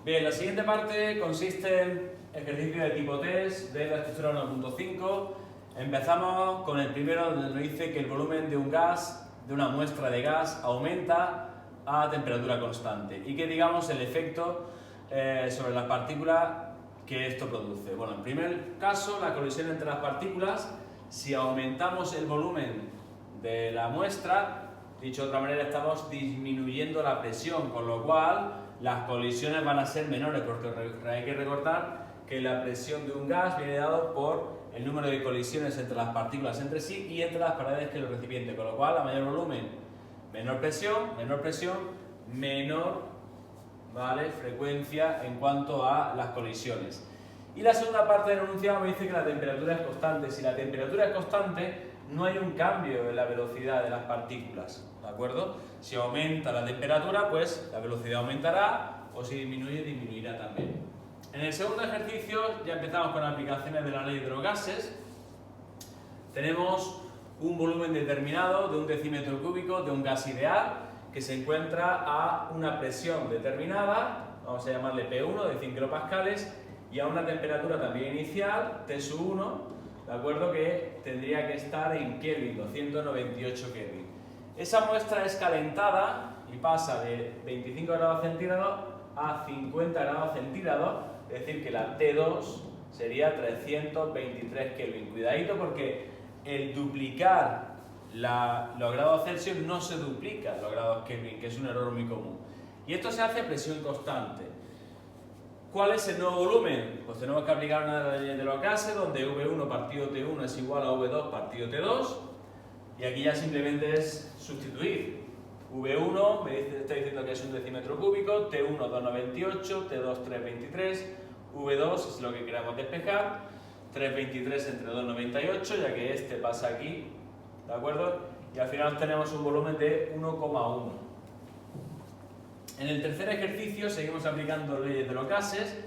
Bien, la siguiente parte consiste en ejercicio de tipo test de la estructura 1.5. Empezamos con el primero, donde nos dice que el volumen de un gas, de una muestra de gas, aumenta a temperatura constante y que digamos el efecto sobre las partículas que esto produce. Bueno, en primer caso, la colisión entre las partículas, si aumentamos el volumen de la muestra, dicho de otra manera, estamos disminuyendo la presión, con lo cual las colisiones van a ser menores, porque hay que recordar que la presión de un gas viene dado por el número de colisiones entre las partículas entre sí y entre las paredes que el recipiente, con lo cual a mayor volumen, menor presión, menor ¿vale? frecuencia en cuanto a las colisiones. Y la segunda parte del enunciado me dice que la temperatura es constante. Si la temperatura es constante, no hay un cambio en la velocidad de las partículas, ¿de acuerdo? Si aumenta la temperatura, pues la velocidad aumentará, o si disminuye, disminuirá también. En el segundo ejercicio ya empezamos con aplicaciones de la ley de los gases. Tenemos un volumen determinado de 1 decímetro cúbico de un gas ideal que se encuentra a una presión determinada, vamos a llamarle P1 de 100 kilopascales, y a una temperatura también inicial, T1, ¿de acuerdo? Que tendría que estar en Kelvin, 298 Kelvin. Esa muestra es calentada y pasa de 25 grados centígrados a 50 grados centígrados, es decir, que la T2 sería 323 Kelvin. Cuidadito porque el duplicar los grados Celsius no se duplica los grados Kelvin, que es un error muy común. Y esto se hace a presión constante. ¿Cuál es el nuevo volumen? Pues tenemos que aplicar una de las leyes de los gases, donde V1 partido T1 es igual a V2 partido T2, y aquí ya simplemente es sustituir. V1 me está diciendo que es 1 decímetro cúbico, T1 298, T2 323, V2 es lo que queramos despejar, 323 entre 298, ya que este pasa aquí, ¿de acuerdo? Y al final tenemos un volumen de 1,1. En el tercer ejercicio seguimos aplicando leyes de los gases.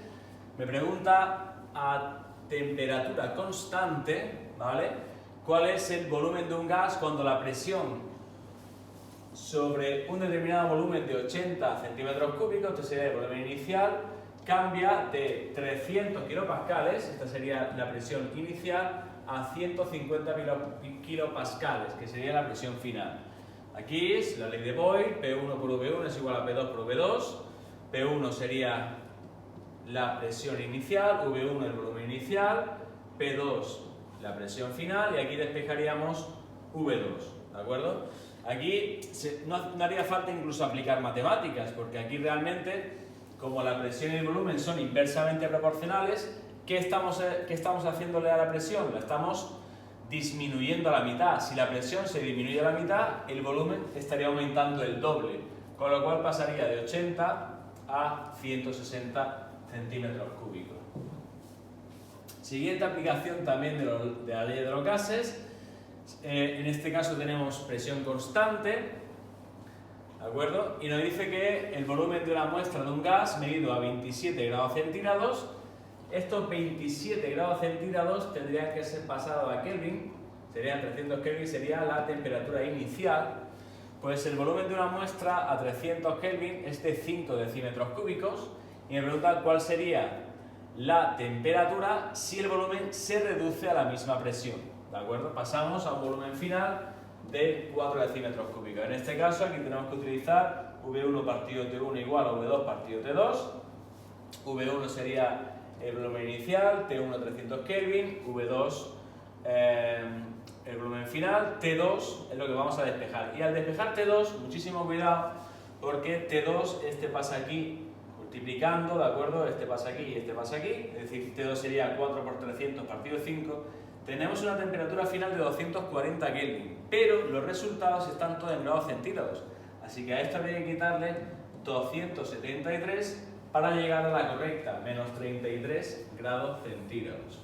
Me pregunta a temperatura constante, ¿vale? ¿Cuál es el volumen de un gas cuando la presión sobre un determinado volumen de 80 centímetros cúbicos, este sería el volumen inicial, cambia de 300 kilopascales, esta sería la presión inicial, a 150 kilopascales, que sería la presión final? Aquí es la ley de Boyle, P1 por V1 es igual a P2 por V2, P1 sería la presión inicial, V1 el volumen inicial, P2 la presión final, y aquí despejaríamos V2, ¿de acuerdo? Aquí no haría falta incluso aplicar matemáticas, porque aquí realmente, como la presión y el volumen son inversamente proporcionales, ¿qué estamos haciéndole a la presión? La estamos disminuyendo a la mitad. Si la presión se disminuye a la mitad, el volumen estaría aumentando el doble, con lo cual pasaría de 80 a 160 centímetros cúbicos. Siguiente aplicación también de la ley de los gases. En este caso tenemos presión constante, ¿de acuerdo? Y nos dice que el volumen de una muestra de un gas medido a 27 grados centígrados, estos 27 grados centígrados tendrían que ser pasados a Kelvin, serían 300 Kelvin, sería la temperatura inicial. Pues el volumen de una muestra a 300 Kelvin es de 5 decímetros cúbicos, y me preguntan cuál sería la temperatura si el volumen se reduce a la misma presión, ¿de acuerdo? Pasamos a un volumen final de 4 decímetros cúbicos. En este caso aquí tenemos que utilizar V1 partido T1 igual a V2 partido T2. V1 sería el volumen inicial, T1 300 Kelvin, V2 el volumen final, T2 es lo que vamos a despejar. Y al despejar T2, muchísimo cuidado, porque T2, este pasa aquí multiplicando, ¿de acuerdo? Este pasa aquí y este pasa aquí, es decir, T2 sería 4 por 300 partido 5. Tenemos una temperatura final de 240 Kelvin, pero los resultados están todos en grados centígrados, así que a esto habría que quitarle 273 para llegar a la correcta, menos 33 grados centígrados.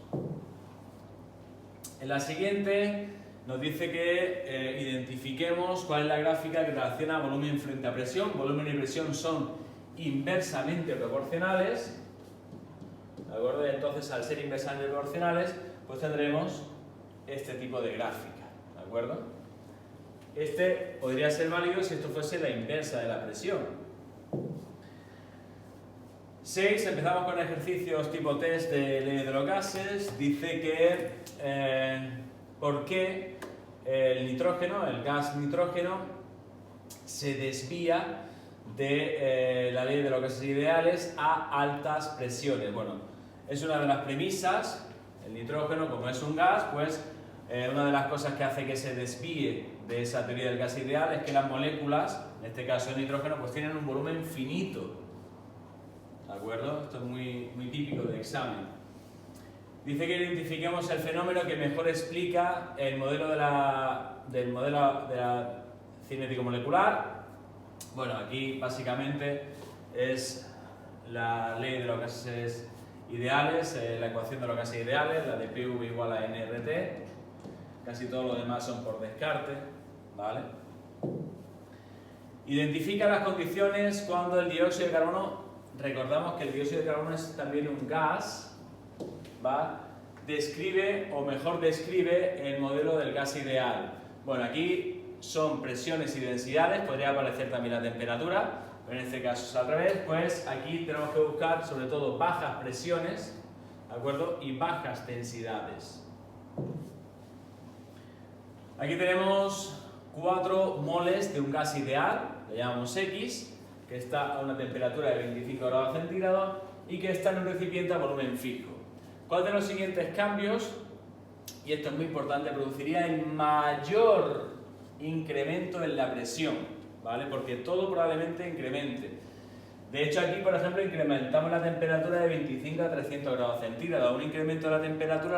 En la siguiente nos dice que identifiquemos cuál es la gráfica que relaciona volumen frente a presión. Volumen y presión son inversamente proporcionales, ¿de acuerdo? Entonces, al ser inversamente proporcionales, pues tendremos este tipo de gráfica, ¿de acuerdo? Este podría ser válido si esto fuese la inversa de la presión. 6, empezamos con ejercicios tipo test de ley de los gases. Dice que por qué el nitrógeno, el gas nitrógeno, se desvía de la ley de los gases ideales a altas presiones. Bueno, es una de las premisas. El nitrógeno, como es un gas, pues una de las cosas que hace que se desvíe de esa teoría del gas ideal es que las moléculas, en este caso el nitrógeno, pues tienen un volumen finito. ¿De acuerdo? Esto es muy típico de examen. Dice que identifiquemos el fenómeno que mejor explica el modelo de la cinético molecular. Bueno, aquí básicamente es la ley de los gases ideales, la ecuación de los gases ideales, la de PV igual a nRT. Casi todo lo demás son por descarte, ¿vale? Identifica las condiciones cuando el dióxido de carbono, recordamos que el dióxido de carbono es también un gas, ¿va? Describe, o mejor describe, el modelo del gas ideal. Bueno, aquí son presiones y densidades, podría aparecer también la temperatura, pero en este caso es al revés, pues aquí tenemos que buscar sobre todo bajas presiones, ¿de acuerdo? Y bajas densidades. Aquí tenemos 4 moles de un gas ideal, le llamamos X, que está a una temperatura de 25 grados centígrados y que está en un recipiente a volumen fijo. ¿Cuál de los siguientes cambios, y esto es muy importante, produciría el mayor incremento en la presión? ¿Vale? Porque todo probablemente incremente. De hecho, aquí, por ejemplo, incrementamos la temperatura de 25 a 300 grados centígrados. Un incremento de la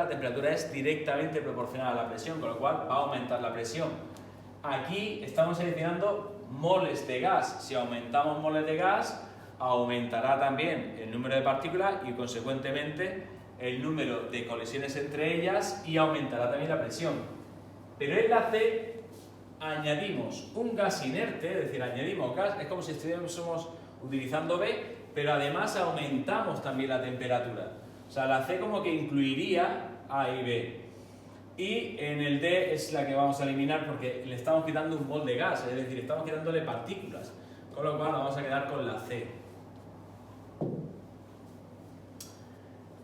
temperatura es directamente proporcional a la presión, con lo cual va a aumentar la presión. Aquí estamos seleccionando moles de gas. Si aumentamos moles de gas, aumentará también el número de partículas y, consecuentemente, el número de colisiones entre ellas y aumentará también la presión. Pero en la C añadimos un gas inerte, es decir, añadimos gas, es como si estuviésemos utilizando B, pero además aumentamos también la temperatura. O sea, la C como que incluiría A y B. Y en el D es la que vamos a eliminar porque le estamos quitando un mol de gas, es decir, estamos quitándole partículas. Con lo cual vamos a quedar con la C.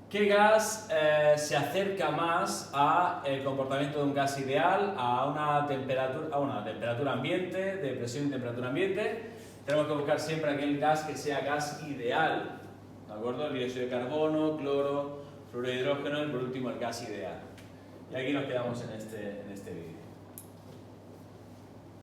¿Qué gas se acerca más al comportamiento de un gas ideal, a una temperatura ambiente, de presión y temperatura ambiente? Tenemos que buscar siempre aquel gas que sea gas ideal, ¿de acuerdo? El dióxido de carbono, cloro, fluoro de hidrógeno y por último el gas ideal. Y aquí nos quedamos en este vídeo.